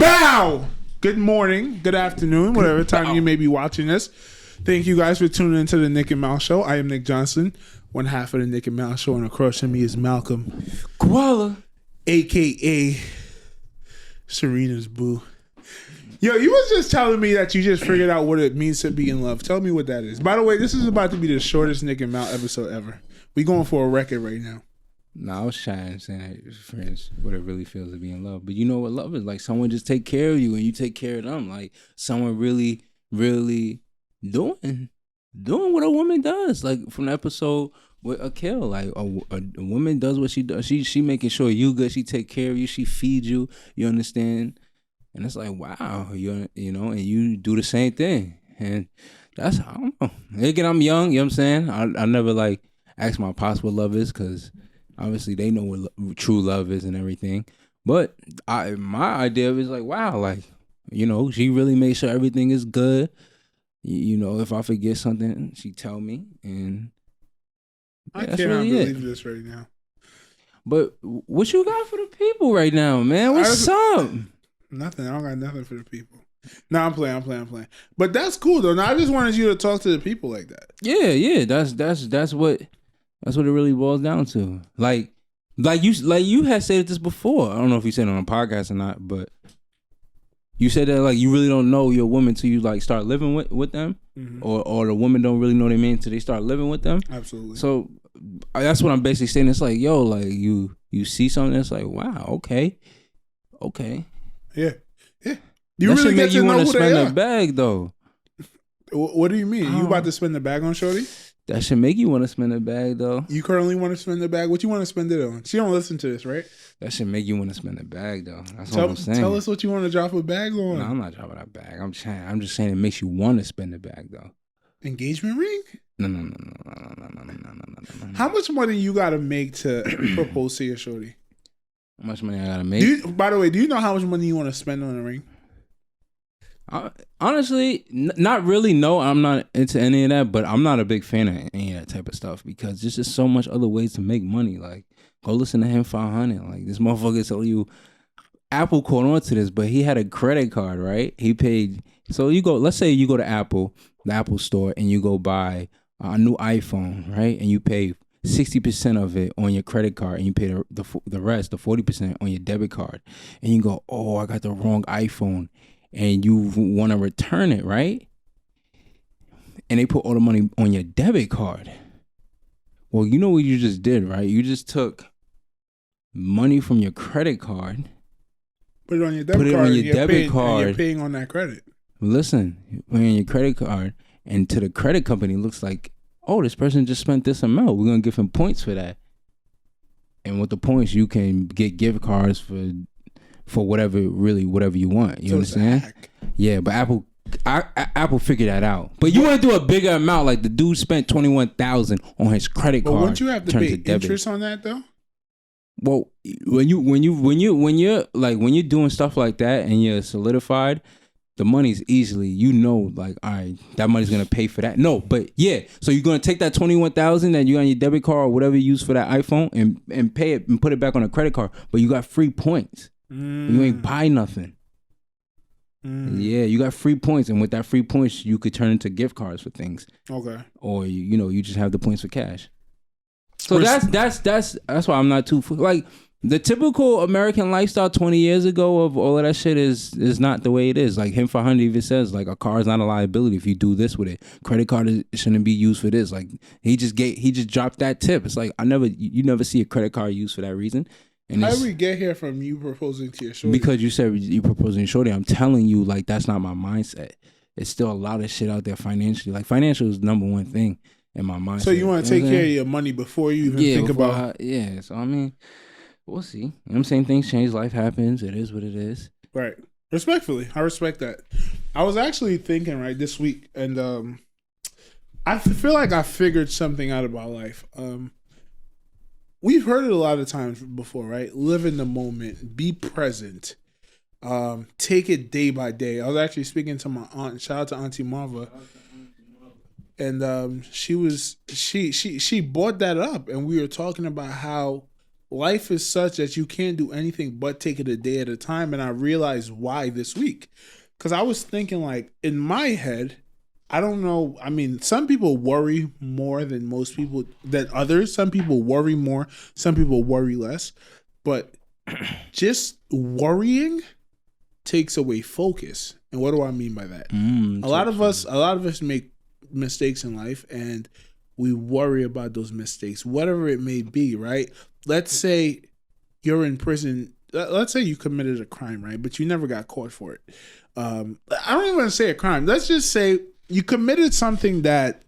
Bow! Good morning, good afternoon, whatever time you may be watching this. Thank you guys for tuning into the Nick and Mal Show. I am Nick Johnson, one half of the Nick and Mal Show, and across from me is Malcolm Koala, a.k.a. Serena's boo. Yo, you was just telling me that you just figured out what it means to be in love. Tell me what that is. By the way, this is about to be the shortest Nick and Mal episode ever. We going for a record right now. No, I was shy saying that, friends, what it really feels to be in love. But you know what love is? Like someone just take care of you and you take care of them. Like someone really, really doing what a woman does. Like from the episode with Akil, like a woman does what she does. She making sure you good. She take care of you. She feeds you. You understand? And it's like, wow, you know, and you do the same thing. And that's, I don't know. Again, I'm young, you know what I'm saying? I never like ask my pops what love is because obviously they know what true love is and everything. But my idea is like, wow, like, you know, she really makes sure everything is good. You know, if I forget something, she tell me. And I cannot believe this right now. But what you got for the people right now, man? What's up? Nothing. I don't got nothing for the people. No, I'm playing. But that's cool though. Now I just wanted you to talk to the people like that. Yeah. That's what it really boils down to. Like you had said this before. I don't know if you said it on a podcast or not, but you said that like you really don't know your woman till you like start living with them, mm-hmm. or the woman don't really know their man till they start living with them. Absolutely. So that's what I'm basically saying. It's like, yo, like you see something that's like, wow, okay. Yeah. You that really get to know who they are. Spend a bag though. What do you mean? You about to spend the bag on shorty? That should make you want to spend a bag though. You currently want to spend the bag? What you want to spend it on? She don't listen to this, right? That should make you want to spend a bag though. That's what I'm saying. Tell us what you want to drop a bag on. No, I'm not dropping a bag. I'm just saying it makes you want to spend the bag though. Engagement ring? No. How much money you gotta make to propose to your shorty? How much money I gotta make? By the way, do you know how much money you want to spend on a ring? Honestly, not really. No, I'm not into any of that. But I'm not a big fan of any of that type of stuff because there's just so much other ways to make money. Like, go listen to him 500. Like, this motherfucker tell you Apple caught on to this, but he had a credit card, right? He paid. So you go. Let's say you go to the Apple store, and you go buy a new iPhone, right? And you pay 60% of it on your credit card, and you pay the rest, the 40% on your debit card. And you go, oh, I got the wrong iPhone. And you want to return it, right? And they put all the money on your debit card. Well, you know what you just did, right? You just took money from your credit card, put it on your debit card, and you're paying on that credit. Listen, put it on your credit card, and to the credit company, it looks like, oh, this person just spent this amount. We're gonna give him points for that. And with the points, you can get gift cards for whatever you want. You understand? Yeah, but Apple figured that out. But you want to do a bigger amount, like the dude spent $21,000 on his credit card. But wouldn't you have to pay interest on that though? Well, when you're doing stuff like that and you're solidified, the money's easily, you know, like, all right, that money's gonna pay for that. No, but yeah, so you're gonna take that $21,000 that you got on your debit card or whatever you use for that iPhone and pay it and put it back on a credit card, but you got free points. You ain't buy nothing. Yeah, you got free points, and with that free points, you could turn into gift cards for things. Okay. Or you just have the points for cash. So that's why I'm not too like the typical American lifestyle 20 years ago of all of that shit is not the way it is. Like him 500 even says like a car is not a liability if you do this with it. Credit card shouldn't be used for this. Like he just dropped that tip. It's like you never see a credit card used for that reason. And how did we get here from you proposing to your shorty? Because you said you proposing to your shorty. I'm telling you, like, that's not my mindset. It's still a lot of shit out there financially. Like, financial is number one thing in my mindset. So you want to take care of your money before you even think about... Yeah, so I mean, we'll see. You know what I'm saying? Things change. Life happens. It is what it is. Right. Respectfully. I respect that. I was actually thinking, right, this week, and I feel like I figured something out about life. We've heard it a lot of times before, right? Live in the moment, be present, take it day by day. I was actually speaking to my aunt. Shout out to Auntie Marva, and she brought that up, and we were talking about how life is such that you can't do anything but take it a day at a time. And I realized why this week. Because I was thinking, like, in my head, I don't know. I mean, some people worry more than most people, than others. Some people worry more. Some people worry less. But just worrying takes away focus. And what do I mean by that? A lot of us make mistakes in life, and we worry about those mistakes, whatever it may be, right? Let's say you're in prison. Let's say you committed a crime, right? But you never got caught for it. I don't even want to say a crime. Let's just say you committed something that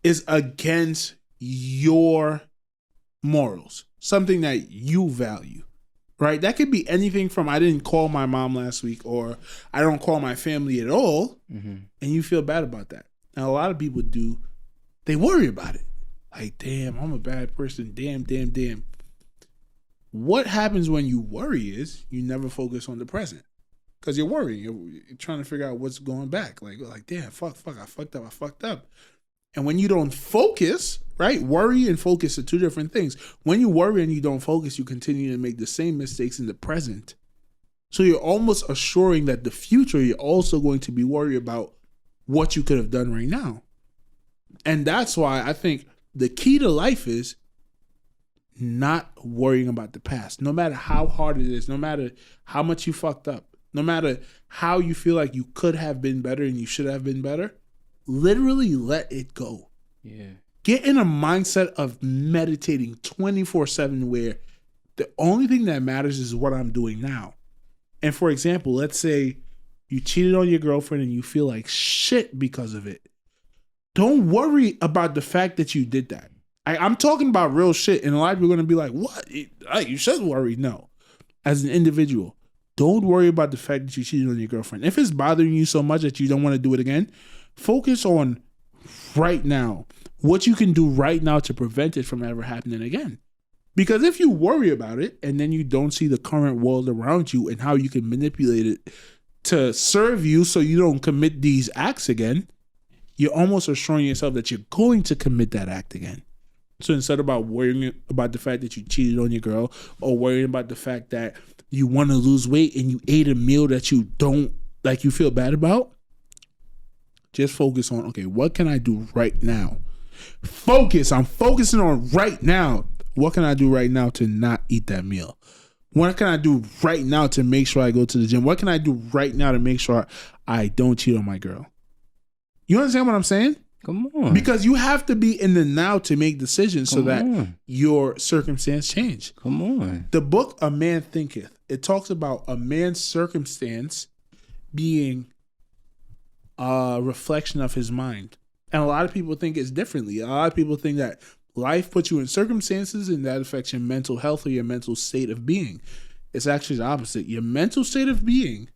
is against your morals, something that you value, right? That could be anything from I didn't call my mom last week, or I don't call my family at all, and you feel bad about that. Now, a lot of people do. They worry about it. Like, damn, I'm a bad person. Damn. What happens when you worry is you never focus on the present. Because you're worrying. You're trying to figure out what's going back. Like damn, fuck, I fucked up. And when you don't focus, right? Worry and focus are two different things. When you worry and you don't focus, you continue to make the same mistakes in the present. So you're almost assuring that the future, you're also going to be worried about what you could have done right now. And that's why I think the key to life is not worrying about the past. No matter how hard it is, no matter how much you fucked up, no matter how you feel like you could have been better and you should have been better, literally let it go. Yeah. Get in a mindset of meditating 24/7 where the only thing that matters is what I'm doing now. And for example, let's say you cheated on your girlfriend and you feel like shit because of it. Don't worry about the fact that you did that. I'm talking about real shit, and a lot of people are going to be like, what? You should worry. No. As an individual, don't worry about the fact that you cheated on your girlfriend. If it's bothering you so much that you don't want to do it again, focus on right now, what you can do right now to prevent it from ever happening again. Because if you worry about it and then you don't see the current world around you and how you can manipulate it to serve you so you don't commit these acts again, you're almost assuring yourself that you're going to commit that act again. So instead about worrying about the fact that you cheated on your girl, or worrying about the fact that you want to lose weight and you ate a meal that you don't like, you feel bad about, just focus on, okay, what can I do right now? I'm focusing on right now. What can I do right now to not eat that meal? What can I do right now to make sure I go to the gym? What can I do right now to make sure I don't cheat on my girl? You understand what I'm saying? Come on. Because you have to be in the now to make decisions so that your circumstance change. Come on. The book A Man Thinketh, it talks about a man's circumstance being a reflection of his mind. And a lot of people think it's differently. A lot of people think that life puts you in circumstances and that affects your mental health or your mental state of being. It's actually the opposite. Your mental state of being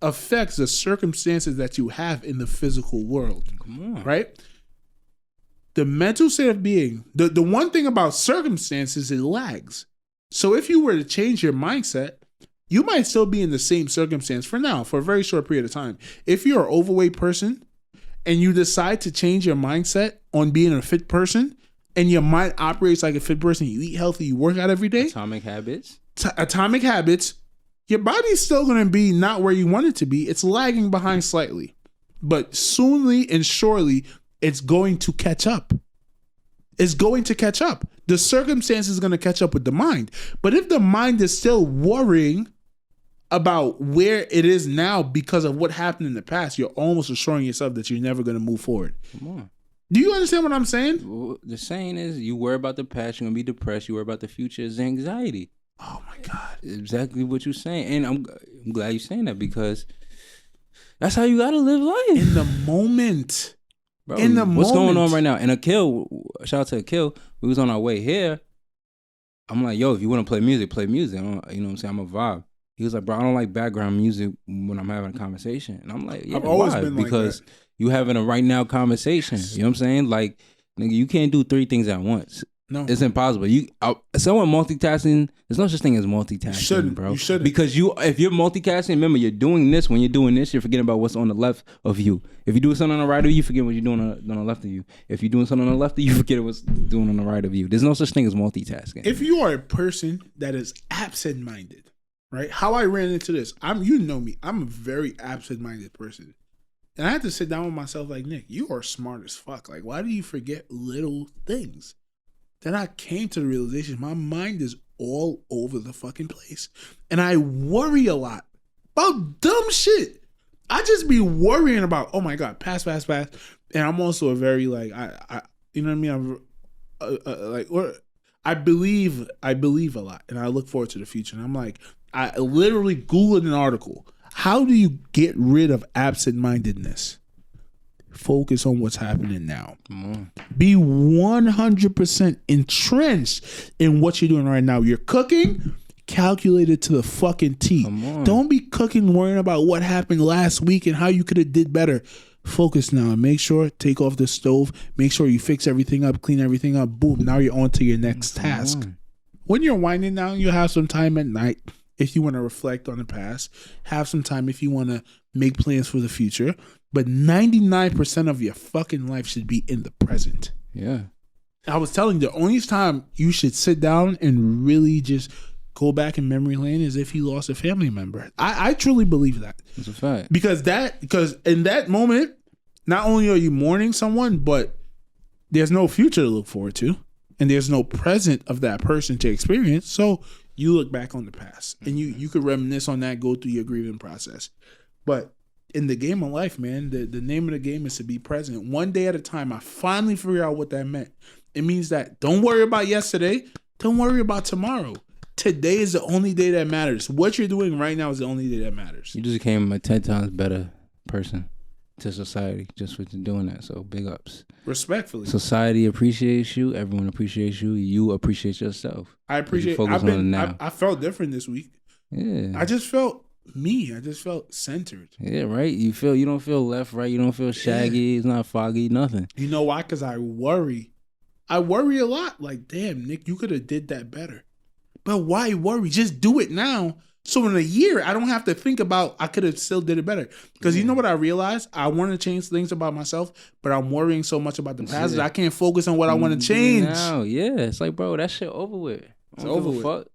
affects the circumstances that you have in the physical world. Come on. Right? The mental state of being, the one thing about circumstances, it lags. So if you were to change your mindset, you might still be in the same circumstance for now, for a very short period of time. If you're an overweight person and you decide to change your mindset on being a fit person, and your mind operates like a fit person, you eat healthy, you work out every day. Atomic habits. Atomic habits. Your body's still going to be not where you want it to be. It's lagging behind slightly. But soonly and surely, it's going to catch up. It's going to catch up. The circumstance is going to catch up with the mind. But if the mind is still worrying about where it is now because of what happened in the past, you're almost assuring yourself that you're never going to move forward. Come on. Do you understand what I'm saying? The saying is, you worry about the past, you're going to be depressed. You worry about the future, it's anxiety. Oh, my God. Exactly what you're saying. And I'm glad you're saying that, because that's how you got to live life. In the moment. Bro, what's going on right now? And Akil, shout out to Akil, we was on our way here. I'm like, yo, if you want to play music, play music. You know what I'm saying? I'm a vibe. He was like, bro, I don't like background music when I'm having a conversation. And I'm like, yeah, I've always been because like that. You having a right now conversation. Yes. You know what I'm saying? Like, nigga, you can't do three things at once. No. It's impossible. Someone multitasking. There's no such thing as multitasking, bro. You shouldn't. Because if you're multitasking, remember you're doing this. When you're doing this, you're forgetting about what's on the left of you. If you're doing something on the right of you, you forget what you're doing on the left of you. If you're doing something on the left of you, you forget what's doing on the right of you. There's no such thing as multitasking. If you are a person that is absent-minded, right? How I ran into this, you know me. I'm a very absent-minded person. And I had to sit down with myself like, Nick, you are smart as fuck. Like, why do you forget little things? Then I came to the realization my mind is all over the fucking place. And I worry a lot about dumb shit. I just be worrying about, oh my God, pass. And I'm also a very like, I you know what I mean? I believe a lot and I look forward to the future. And I'm like, I literally Googled an article. How do you get rid of absent-mindedness? Focus on what's happening now. Be 100% entrenched in what you're doing right now. You're cooking, calculate it to the fucking T. Don't be cooking worrying about what happened last week and how you could have did better. Focus now and make sure, take off the stove, make sure you fix everything up, clean everything up. Boom, now you're on to your next task. When you're winding down, you have some time at night if you want to reflect on the past. Have some time if you want to make plans for the future. But 99% of your fucking life should be in the present. Yeah. I was telling you, the only time you should sit down and really just go back in memory lane is if you lost a family member. I truly believe that. That's a fact. Because in that moment, not only are you mourning someone, but there's no future to look forward to. And there's no present of that person to experience. So you look back on the past. And you could reminisce on that, go through your grieving process. But in the game of life, man, the name of the game is to be present. One day at a time. I finally figured out what that meant. It means that don't worry about yesterday. Don't worry about tomorrow. Today is the only day that matters. What you're doing right now is the only day that matters. You just became a 10 times better person to society just for doing that. So big ups. Respectfully. Society appreciates you. Everyone appreciates you. You appreciate yourself. I appreciate. I felt different this week. Yeah. I just felt me. I just felt centered. Yeah, right. You don't feel left, right. You don't feel shaggy. Yeah. It's not foggy. Nothing. You know why? Because I worry. I worry a lot. Like, damn, Nick, you could have did that better. But why worry? Just do it now. So in a year, I don't have to think about I could have still did it better. Because you know what I realized? I want to change things about myself, but I'm worrying so much about the past that I can't focus on what I want to change. Now, yeah, it's like, bro, that shit over with. It's over with. Fuck.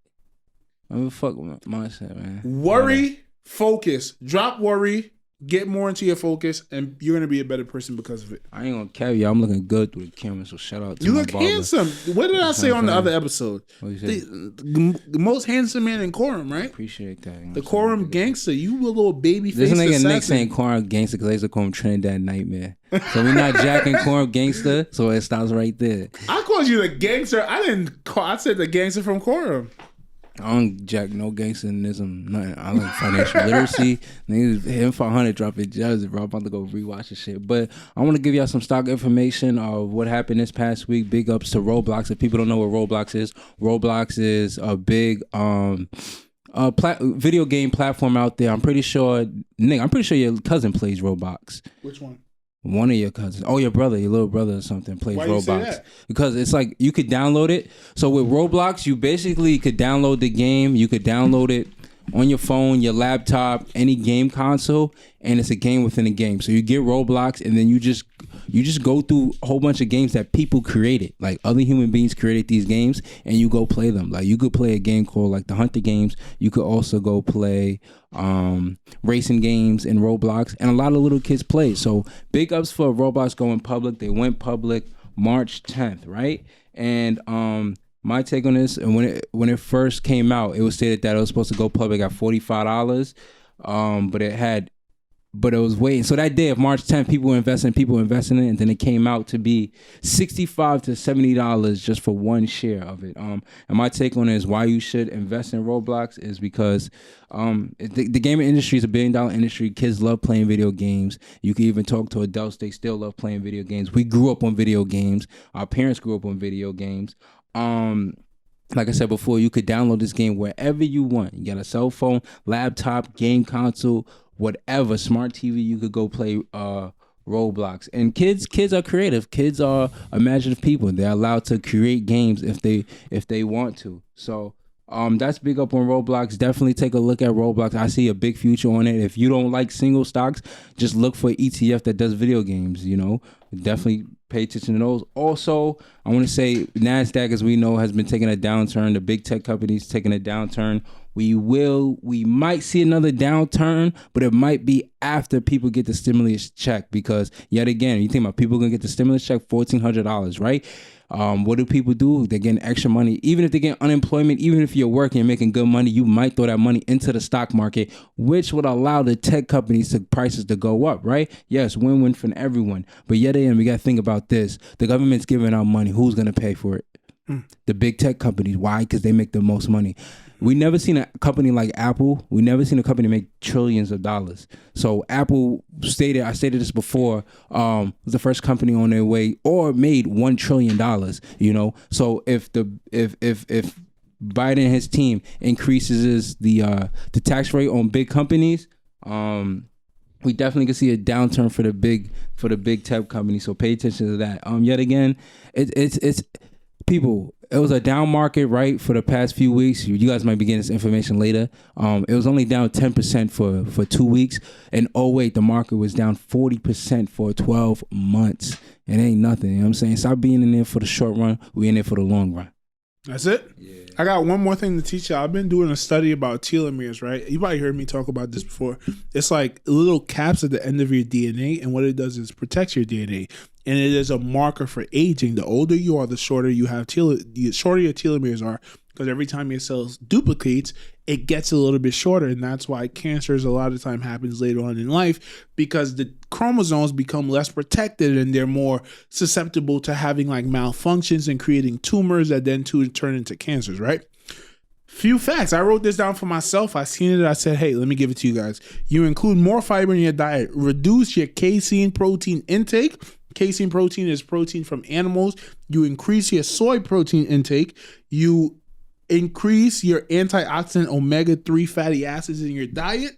I don't fuck with mindset, man. Worry, focus, drop worry, get more into your focus, and you're gonna be a better person because of it. I ain't gonna carry you. I'm looking good through the camera, so shout out to you. My look barber. Handsome. What did I say on the other episode? What you say? The most handsome man in Quorum, right? Appreciate that. The Quorum gangster. You a little baby face. This nigga Nick saying Quorum gangster because I used to call him Trinidad Nightmare. So we're not jacking Quorum gangster, so it stops right there. I called you the gangster. I said the gangster from Quorum. I don't jack no gangsterism, nothing. I like financial literacy. Niggas hitting 500 dropping jazz, bro. I'm about to go rewatch this shit. But I want to give y'all some stock information of what happened this past week. Big ups to Roblox. If people don't know what Roblox is a big video game platform out there. I'm pretty sure your cousin plays Roblox. Which one? One of your cousins. Oh, your little brother or something plays Why Roblox. You say that? Because it's like you could download it. So with Roblox, you basically could download the game. You could download it on your phone, your laptop, any game console, and it's a game within a game. So you get Roblox, and then you just go through a whole bunch of games that people created. Like other human beings created these games, and you go play them. Like you could play a game called like the Hunter games. You could also go play racing games in Roblox, and a lot of little kids play. So big ups for Roblox going public. They went public March 10th, right? And my take on this, and when it first came out, it was stated that it was supposed to go public at $45, but it was waiting. So that day of March 10th, people were investing in it, and then it came out to be $65 to $70 just for one share of it. And my take on it is why you should invest in Roblox is because the gaming industry is $1 billion industry. Kids love playing video games. You can even talk to adults; they still love playing video games. We grew up on video games. Our parents grew up on video games. Like I said before, you could download this game wherever you want. You got a cell phone, laptop, game console, whatever, smart TV. You could go play Roblox. And kids are creative. Kids are imaginative people. They're allowed to create games if they want to. So that's big up on Roblox. Definitely take a look at Roblox. I see a big future on it. If you don't like single stocks, just look for ETF that does video games, Definitely pay attention to those. Also, I want to say NASDAQ, as we know, has been taking a downturn. The big tech companies taking a downturn. We might see another downturn, but it might be after people get the stimulus check, because yet again, you think about people gonna get the stimulus check, $1,400, right? What do people do? They're getting extra money. Even if they get unemployment, even if you're working and making good money, you might throw that money into the stock market, which would allow the tech companies prices to go up, right? Yes, win-win for everyone. But yet again, we got to think about this. The government's giving out money. Who's going to pay for it? The big tech companies. Why? Because they make the most money. We never seen a company like Apple. We never seen a company make trillions of dollars. So Apple I stated this before, was the first company on their way or made $1 trillion, So if Biden and his team increases the tax rate on big companies, we definitely can see a downturn for the big tech companies. So pay attention to that. Yet again, it's people. It was a down market, right, for the past few weeks. You guys might be getting this information later. It was only down 10% for 2 weeks. And the market was down 40% for 12 months. It ain't nothing. You know what I'm saying? Stop being in there for the short run. We're in there for the long run. That's it? Yeah. I got one more thing to teach you. I've been doing a study about telomeres, right? You probably heard me talk about this before. It's like little caps at the end of your DNA, and what it does is protects your DNA. And it is a marker for aging. The older you are, the shorter you have the shorter your telomeres are, because every time your cells duplicates, it gets a little bit shorter. And that's why cancers a lot of time happens later on in life, because the chromosomes become less protected and they're more susceptible to having like malfunctions and creating tumors that then turn into cancers, right? Few facts. I wrote this down for myself. I seen it. I said, hey, let me give it to you guys. You include more fiber in your diet. Reduce your casein protein intake. Casein protein is protein from animals. You increase your soy protein intake. You increase your antioxidant omega-3 fatty acids in your diet.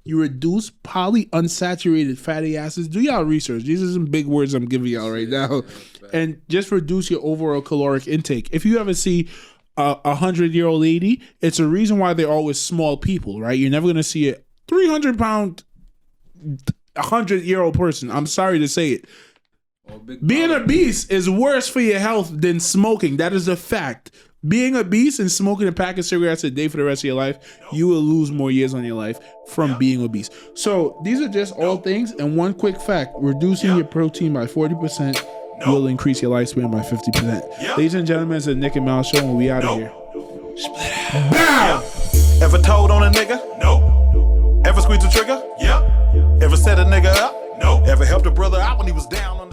You reduce polyunsaturated fatty acids. Do y'all research. These are some big words I'm giving y'all right now. And just reduce your overall caloric intake. If you ever see a 100-year-old lady, it's a reason why they're always small people, right? You're never going to see a 300-pound, 100-year-old person. I'm sorry to say it. Being obese is worse for your health than smoking. That is a fact. Being obese and smoking a pack of cigarettes a day for the rest of your life, you will lose more years on your life from being obese. So these are just all things. And one quick fact, reducing your protein by 40% will increase your lifespan by 50%. Ladies and gentlemen, it's the Nick and Mal Show, and we out of here. Split it. Bow! Ever told on a nigga? No. Ever squeezed the trigger? Yep. Ever set a nigga up? No. Ever helped a brother out when he was down on